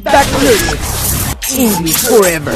Feedback Learnex. English forever.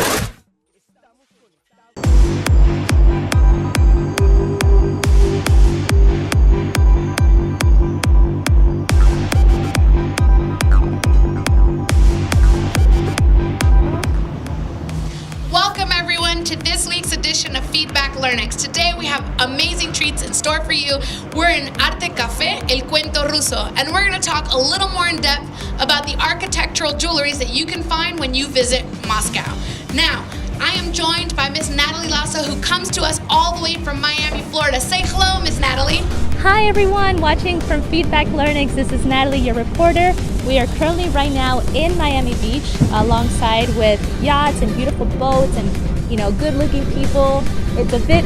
Welcome everyone to this week's edition of Feedback Learnex. Today we have amazing treats in store for you. We're in Arte Café, El Cuento Ruso, and we're going to talk a little more in depth about the architectural jewelries that you can find when you visit Moscow. Now, I am joined by Miss Natalie Lasso, who comes to us all the way from Miami, Florida. Say hello, Miss Natalie. Hi everyone watching from Feedback Learnex. This is Natalie, your reporter. We are currently right now in Miami Beach alongside with yachts and beautiful boats and, good looking people. It's a bit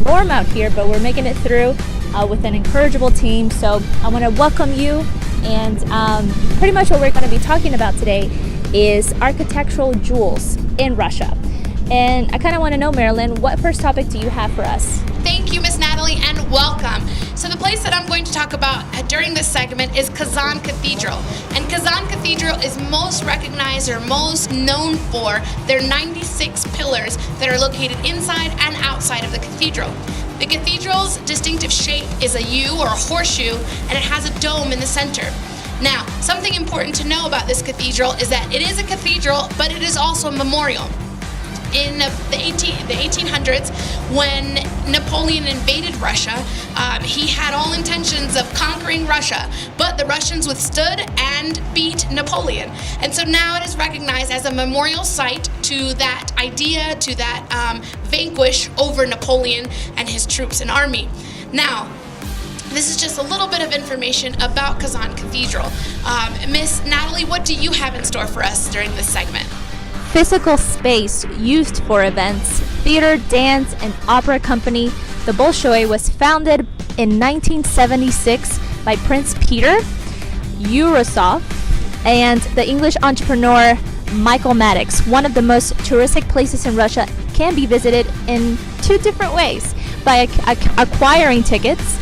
warm out here, but we're making it through with an incorrigible team. So I want to welcome you, and pretty much what we're going to be talking about today is architectural jewels in Russia. And I kind of want to know, Marilyn, what first topic do you have for us? Thank you, Miss Natalie, and welcome. So the place that I'm going to talk about during this segment is Kazan Cathedral. And Kazan Cathedral is most recognized or most known for their 96 pillars that are located inside and outside of the cathedral. The cathedral's distinctive shape is a U or a horseshoe, and it has a dome in the center. Now, something important to know about this cathedral is that it is a cathedral, but it is also a memorial. In the 1800s, when Napoleon invaded Russia, he had all intentions of conquering Russia, but the Russians withstood and beat Napoleon. And so now it is recognized as a memorial site to that idea, to that vanquish over Napoleon and his troops and army. Now, this is just a little bit of information about Kazan Cathedral. Miss Natalie, what do you have in store for us during this segment? Physical space used for events, theater, dance, and opera company. The Bolshoi was founded in 1976 by Prince Peter Urasov and the English entrepreneur Michael Maddox. One of the most touristic places in Russia can be visited in two different ways: by acquiring tickets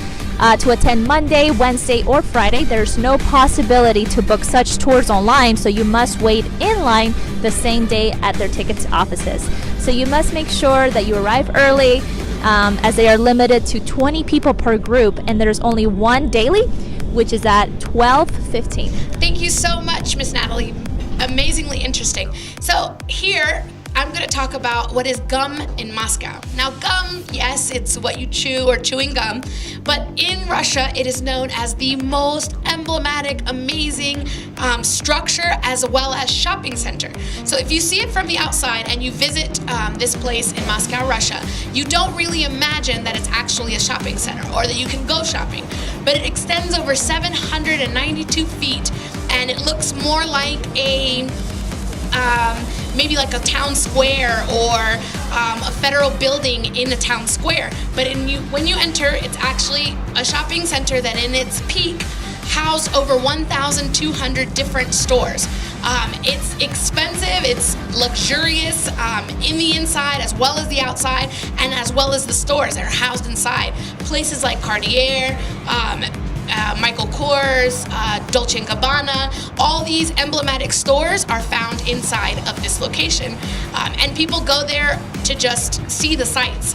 to attend Monday, Wednesday, or Friday. There's no possibility to book such tours online, so you must wait in line the same day at their tickets offices. So you must make sure that you arrive early, as they are limited to 20 people per group, and there's only one daily, which is at 12:15. Thank you so much, Miss Natalie. Amazingly interesting. So here, I'm going to talk about what is gum in Moscow. Now, gum, yes, it's what you chew or chewing gum, but in Russia, it is known as the most emblematic, amazing structure as well as shopping center. So if you see it from the outside and you visit this place in Moscow, Russia, you don't really imagine that it's actually a shopping center or that you can go shopping, but it extends over 792 feet, and it looks more like a maybe like a town square or a federal building in a town square. But when you enter, it's actually a shopping center that in its peak housed over 1,200 different stores. It's expensive, it's luxurious in the inside as well as the outside, and as well as the stores that are housed inside. Places like Cartier, Michael Kors, Dolce & Gabbana, all these emblematic stores are found inside of this location. And people go there to just see the sights.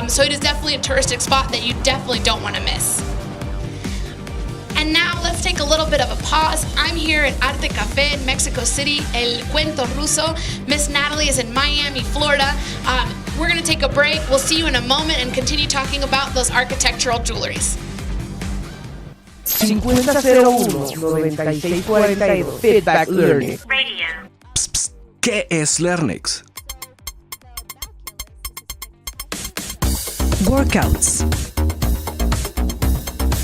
So it is definitely a touristic spot that you definitely don't want to miss. And now let's take a little bit of a pause. I'm here at Arte Café in Mexico City, El Cuento Ruso. Miss Natalie is in Miami, Florida. We're going to take a break. We'll see you in a moment and continue talking about those architectural jewelries. 5001-9642 Feedback Learnex. Psst, psst, ¿qué es Learnex? Workouts,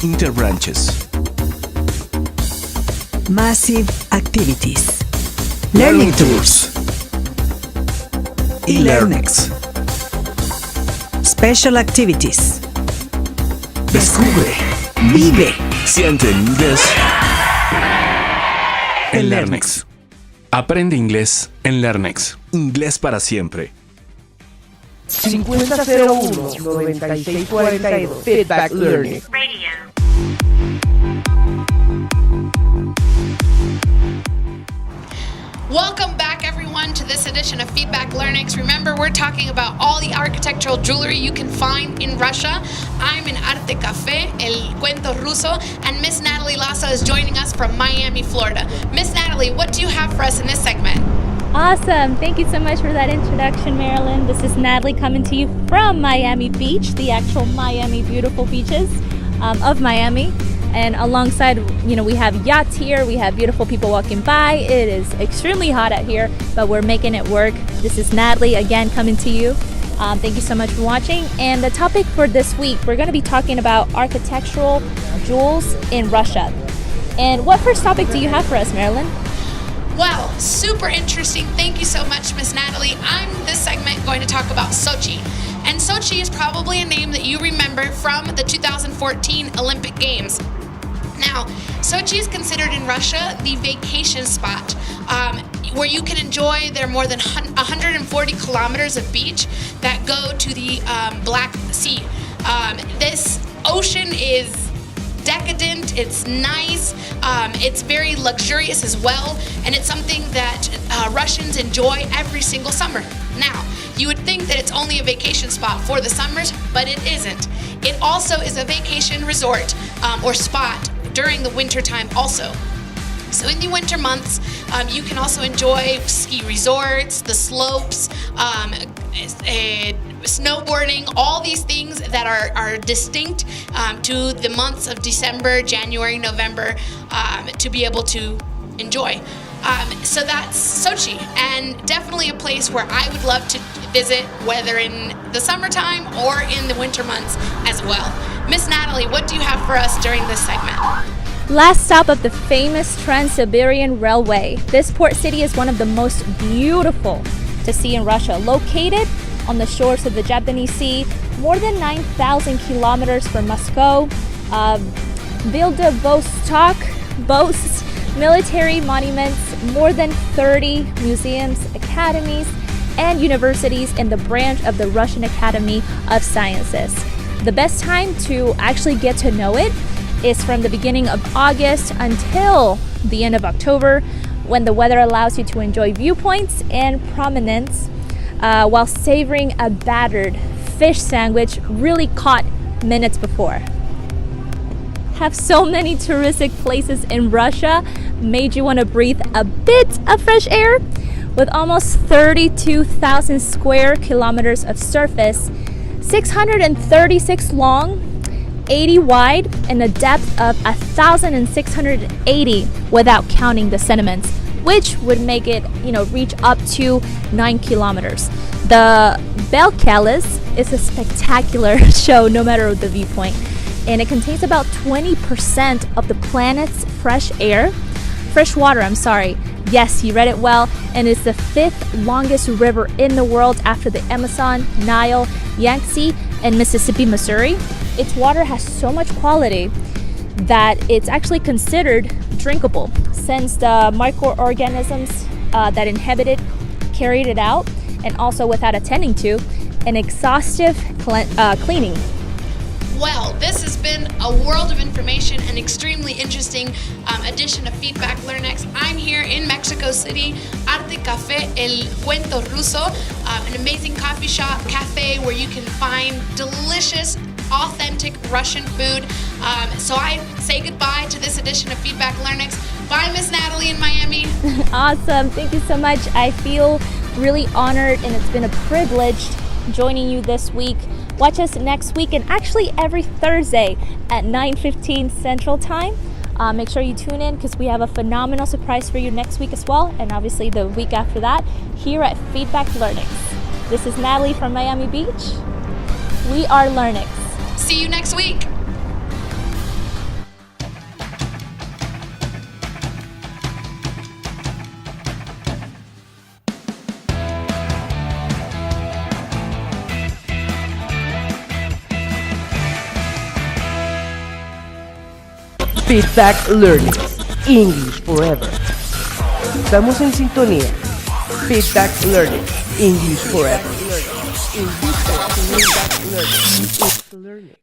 Interbranches, massive activities, Learning Tours, e-Learnex. special activities. Descubre, Vive. siente en inglés en Learnex. Aprende inglés en Learnex. Inglés para siempre. 5001-9642 Feedback Learnex. Welcome back, everyone, to this edition of Feedback Learnex. Remember, we're talking about all the architectural jewelry you can find in Russia. I'm in Arte Café, El Cuento Ruso, and Miss Natalie Lasso is joining us from Miami, Florida. Miss Natalie, what do you have for us in this segment? Awesome. Thank you so much for that introduction, Marilyn. This is Natalie coming to you from Miami Beach, the actual Miami beautiful beaches of Miami. And alongside, we have yachts here. We have beautiful people walking by. It is extremely hot out here, but we're making it work. This is Natalie again coming to you. Thank you so much for watching. And the topic for this week, we're going to be talking about architectural jewels in Russia. And what first topic do you have for us, Marilyn? Well, super interesting. Thank you so much, Miss Natalie. I'm this segment going to talk about Sochi. And Sochi is probably a name that you remember from the 2014 Olympic Games. Now, Sochi is considered in Russia the vacation spot where you can enjoy their more than 140 kilometers of beach that go to the Black Sea. This ocean is decadent, it's nice, it's very luxurious as well, and it's something that Russians enjoy every single summer. Now, you would think that it's only a vacation spot for the summers, but it isn't. It also is a vacation resort or spot during the winter time also. So in the winter months, you can also enjoy ski resorts, the slopes, snowboarding, all these things that are distinct to the months of December, January, November, to be able to enjoy. So that's Sochi, and definitely a place where I would love to visit, whether in the summertime or in the winter months as well. Miss Natalie, what do you have for us during this segment? Last stop of the famous Trans-Siberian Railway. This port city is one of the most beautiful to see in Russia. Located on the shores of the Japanese Sea, more than 9,000 kilometers from Moscow, Vladivostok boasts military monuments, more than 30 museums, academies, and universities in the branch of the Russian Academy of Sciences. The best time to actually get to know it is from the beginning of August until the end of October, when the weather allows you to enjoy viewpoints and promenades while savoring a battered fish sandwich really caught minutes before. Have so many touristic places in Russia made you want to breathe a bit of fresh air? With almost 32,000 square kilometers of surface, 636 long, 80 wide, and a depth of 1,680 without counting the sediments, which would make it, reach up to 9 kilometers. The Belkalis is a spectacular show no matter the viewpoint, and it contains about 20% of the planet's fresh water. Yes, you read it well, and it's the 5th longest river in the world after the Amazon, Nile, Yangtze, and Mississippi, Missouri. Its water has so much quality that it's actually considered drinkable, since the microorganisms that inhabit it carried it out, and also without attending to an exhaustive cleaning. Well, this has been a world of information, an extremely interesting edition of Feedback Learnex. I'm here in Mexico City, Arte Café, El Cuento Ruso, an amazing coffee shop, cafe where you can find delicious, authentic Russian food. So I say goodbye to this edition of Feedback Learnex. Bye, Miss Natalie in Miami. Awesome. Thank you so much. I feel really honored, and it's been a privilege joining you this week. Watch us next week, and actually every Thursday at 9:15 Central Time. Make sure you tune in, because we have a phenomenal surprise for you next week as well, and obviously the week after that here at Feedback Learnex. This is Natalie from Miami Beach. We are Learnex. See you next week. Feedback Learning, English Forever. Estamos en sintonía. Feedback Learning, English Forever. Feedback Learning, English Learning.